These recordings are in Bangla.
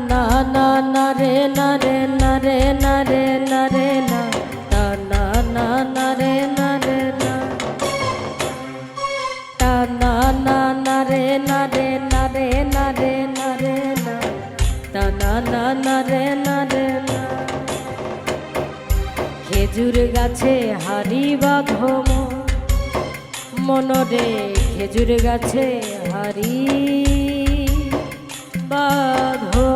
না না না রে না রে না রে না রে না রে না না না না রে না রে না না না না রে না রে না রে না রে না রে না না না রে না রে না। খেজুর গাছে হারি বাঁধো মনরে, খেজুর গাছে হারি বাঁধো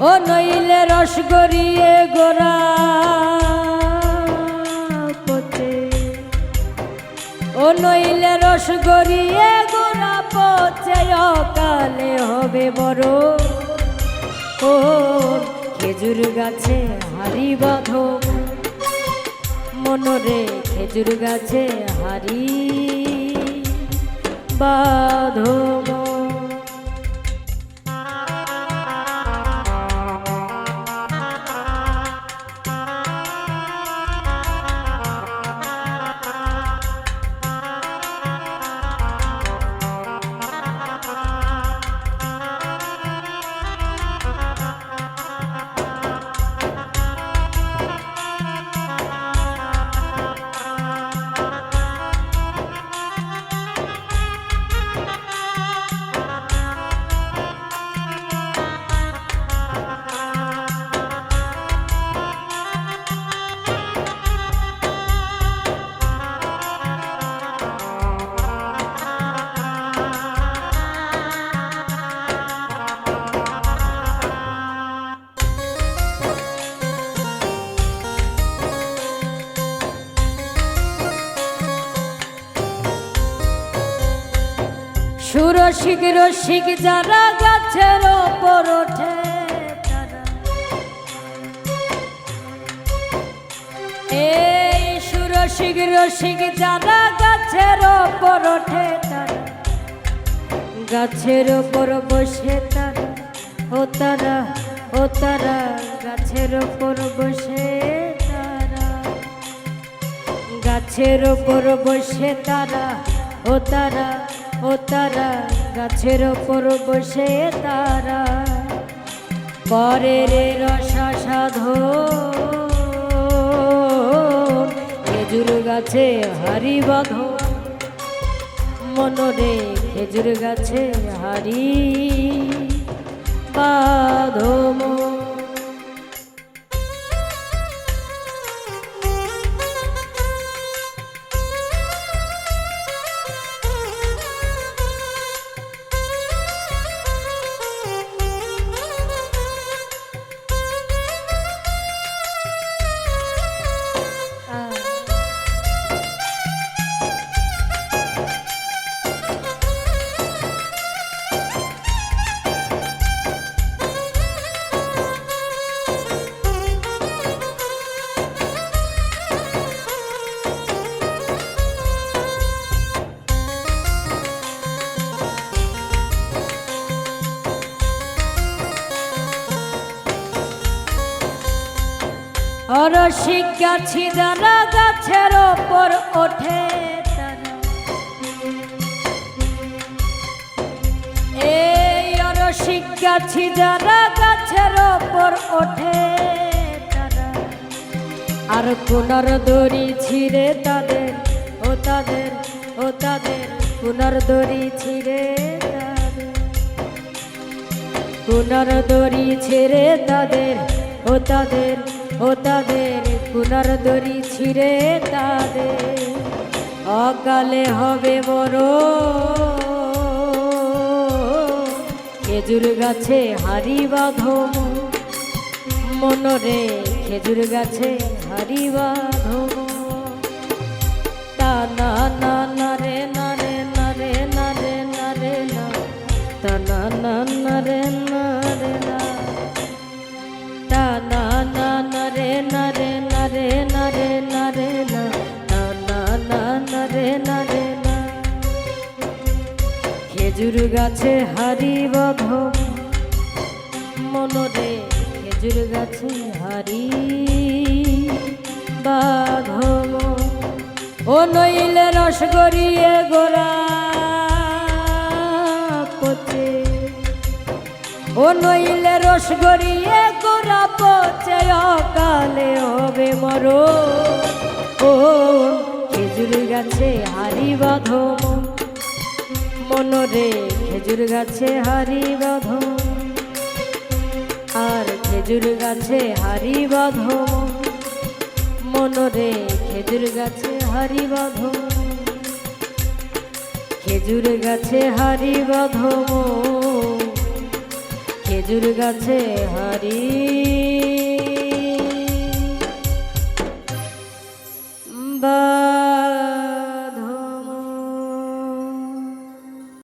ও নইলে রস গড়িয়ে গোড়া পচে, ও নইলে রস গড়িয়ে গোড়া পচে অকালে হবে বড়। ও খেজুর গাছে হারি বাঁধো মনরে, খেজুর গাছে হারি বাঁধো। সুরসিক রসিক যারা গাছের ওপর ওঠে তারা, এই সুরসিক রসিক যারা গাছের ওপর ওঠে তারা, গাছের ওপর বসে তারা, ও তারা ও তারা গাছের ওপর বসে তারা, গাছের ওপর বসে তারা, ও তারা ও তারা গাছের ওপর বসে তারা করে রে রসা সাধো। খেজুর গাছে হারি বাঁধো মনরে, খেজুর গাছে হারি বাঁধো। অরসিক গাছি যারা গাছের ওপর ওঠে তারা, এই অরসিক গাছি যারা গাছের ওপর ওঠে তারা, আর কোনার দড়ি ছিঁড়ে তাদের, ও তাদের ও তাদের কোনার দড়ি ছিঁড়ে তাদের, কোনার দড়ি ছিঁড়ে তাদের, ও তাদের ও তাদের কোনার দড়ি ছিঁড়ে তাদের অকালে হবে বড়। খেজুর গাছে হারি বাঁধো মনরে, খেজুর গাছে হারি বাঁধো। তা না না না রে না রে না রে না রে না রে না, তা না না না রে না রে না, তা না না না রে না রে না রে না রে না রে না, তা না না না রে না রে না। খেজুর গাছে হারি বাঁধো মনরে, খেজুর গাছে হারি বাঁধো ও নইলে রস গড়িয়ে গোড়া পচে, ও নইলে রস গড়িয়ে গোড়া পচে অকালে হবে মরো। ও খেজুর গাছে হারি বাঁধো মনরে, খেজুর গাছে হারি বাঁধো, আর খেজুর গাছে হারি বাঁধো মনরে, খেজুর গাছে হারি বাঁধো, খেজুর গাছে হারি বাঁধো, খেজুর গাছে হারি